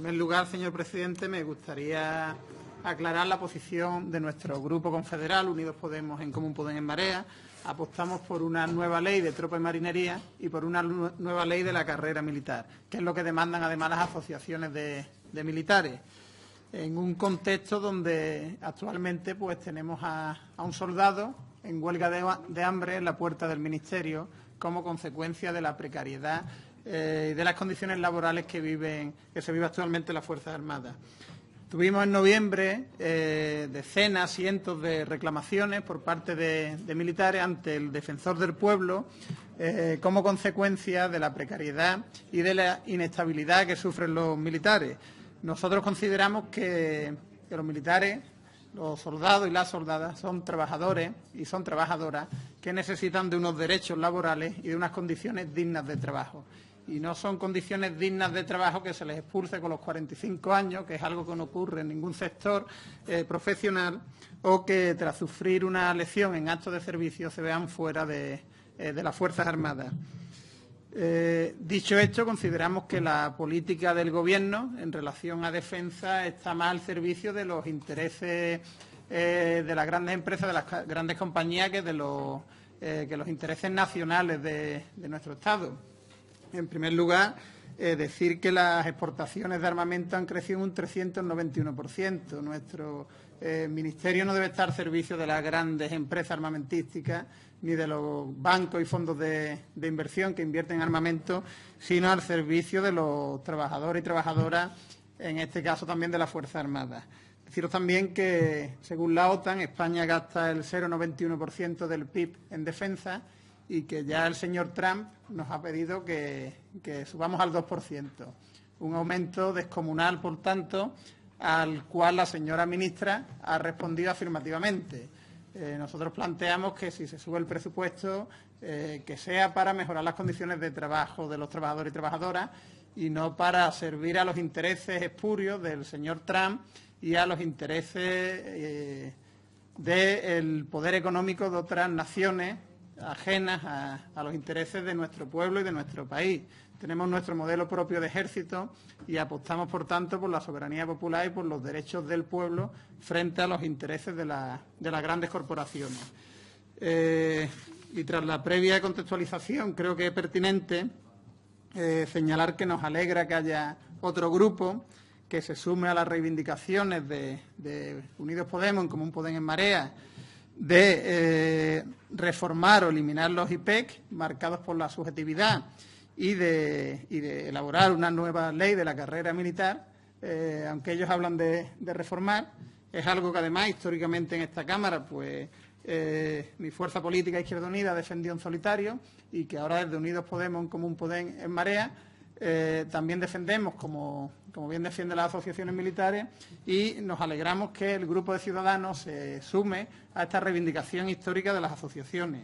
primer lugar, señor presidente, me gustaría aclarar la posición de nuestro grupo confederal, Unidos Podemos en Común Podem en Marea. Apostamos por una nueva ley de tropa y marinería y por una nueva ley de la carrera militar, que es lo que demandan además las asociaciones de militares, en un contexto donde actualmente pues tenemos a un soldado en huelga de hambre en la puerta del Ministerio como consecuencia de la precariedad y de las condiciones laborales que se vive actualmente en las Fuerzas Armadas. Tuvimos en noviembre decenas, cientos de reclamaciones por parte de militares ante el Defensor del Pueblo como consecuencia de la precariedad y de la inestabilidad que sufren los militares. Nosotros consideramos que los militares, los soldados y las soldadas son trabajadores y son trabajadoras que necesitan de unos derechos laborales y de unas condiciones dignas de trabajo. Y no son condiciones dignas de trabajo que se les expulse con los 45 años, que es algo que no ocurre en ningún sector profesional, o que tras sufrir una lesión en acto de servicio se vean fuera de las Fuerzas Armadas. Dicho esto, consideramos que la política del Gobierno en relación a defensa está más al servicio de los intereses de las grandes empresas, de las grandes compañías, que los intereses nacionales de nuestro Estado. En primer lugar, decir que las exportaciones de armamento han crecido un 391%. Nuestro Ministerio no debe estar al servicio de las grandes empresas armamentísticas ni de los bancos y fondos de inversión que invierten en armamento, sino al servicio de los trabajadores y trabajadoras, en este caso también de las Fuerzas Armadas. Deciros también que, según la OTAN, España gasta el 0,91% del PIB en defensa y que ya el señor Trump nos ha pedido que subamos al 2%. Un aumento descomunal, por tanto, al cual la señora ministra ha respondido afirmativamente. Nosotros planteamos que si se sube el presupuesto, que sea para mejorar las condiciones de trabajo de los trabajadores y trabajadoras y no para servir a los intereses espurios del señor Trump y a los intereses del poder económico de otras naciones ajenas a los intereses de nuestro pueblo y de nuestro país. Tenemos nuestro modelo propio de ejército y apostamos, por tanto, por la soberanía popular y por los derechos del pueblo frente a los intereses de las grandes corporaciones. Y tras la previa contextualización, creo que es pertinente señalar que nos alegra que haya otro grupo que se sume a las reivindicaciones de Unidos Podemos, en Común Podem en Marea, de reformar o eliminar los IPEC marcados por la subjetividad y de elaborar una nueva ley de la carrera militar, aunque ellos hablan de reformar. Es algo que además históricamente en esta Cámara pues mi fuerza política Izquierda Unida defendió en solitario y que ahora desde Unidos Podemos en Común Podem en Marea también defendemos, como bien defienden las asociaciones militares, y nos alegramos que el grupo de ciudadanos se sume a esta reivindicación histórica de las asociaciones.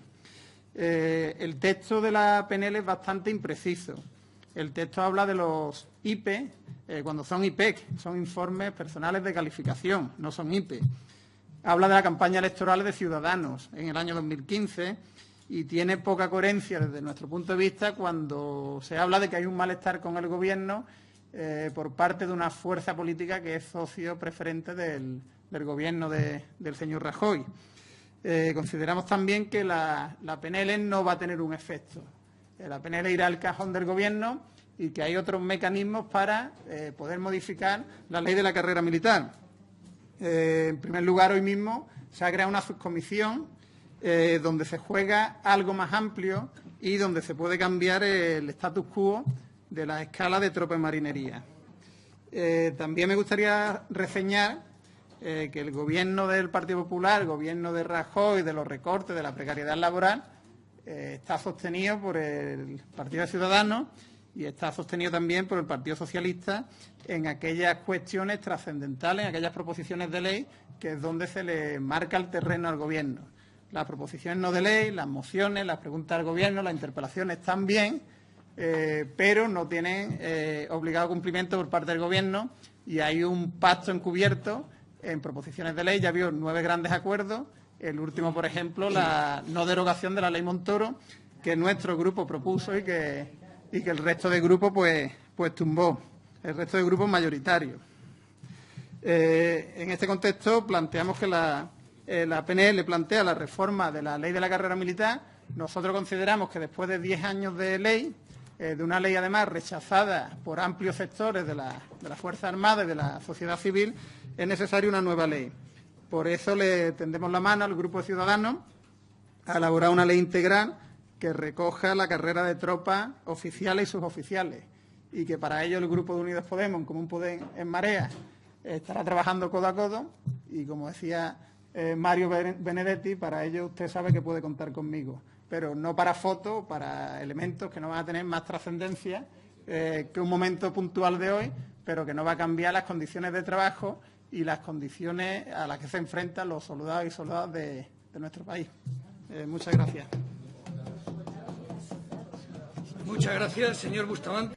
El texto de la PNL es bastante impreciso. El texto habla de los IPE, cuando son IPEC, son informes personales de calificación, no son IPE. Habla de la campaña electoral de Ciudadanos en el año 2015 y tiene poca coherencia desde nuestro punto de vista cuando se habla de que hay un malestar con el Gobierno por parte de una fuerza política que es socio preferente del Gobierno del señor Rajoy. Consideramos también que la PNL no va a tener un efecto. La PNL irá al cajón del Gobierno y que hay otros mecanismos para poder modificar la ley de la carrera militar. En primer lugar, hoy mismo se ha creado una subcomisión donde se juega algo más amplio y donde se puede cambiar el status quo de la escala de tropa y marinería. También me gustaría reseñar que el Gobierno del Partido Popular, el Gobierno de Rajoy, de los recortes, de la precariedad laboral, está sostenido por el Partido de Ciudadanos y está sostenido también por el Partido Socialista en aquellas cuestiones trascendentales, en aquellas proposiciones de ley que es donde se le marca el terreno al Gobierno. Las proposiciones no de ley, las mociones, las preguntas al Gobierno, las interpelaciones están bien, pero no tienen obligado cumplimiento por parte del Gobierno y hay un pacto encubierto en proposiciones de ley. Ya vio 9 grandes acuerdos. El último, por ejemplo, la no derogación de la ley Montoro, que nuestro grupo propuso y que el resto del grupo pues tumbó. el resto de grupos mayoritarios. En este contexto planteamos que la PNL plantea la reforma de la ley de la carrera militar. Nosotros consideramos que después de 10 años de ley, de una ley además rechazada por amplios sectores de la Fuerza Armada y de la sociedad civil, es necesaria una nueva ley. Por eso le tendemos la mano al Grupo de Ciudadanos a elaborar una ley integral que recoja la carrera de tropas oficiales y suboficiales, y que para ello el Grupo de Unidos Podemos, en Común Podem en Marea, estará trabajando codo a codo, y como decía Mario Benedetti, para ello usted sabe que puede contar conmigo, pero no para fotos, para elementos que no van a tener más trascendencia que un momento puntual de hoy, pero que no va a cambiar las condiciones de trabajo y las condiciones a las que se enfrentan los soldados y soldadas de nuestro país. Muchas gracias. Muchas gracias, señor Bustamante.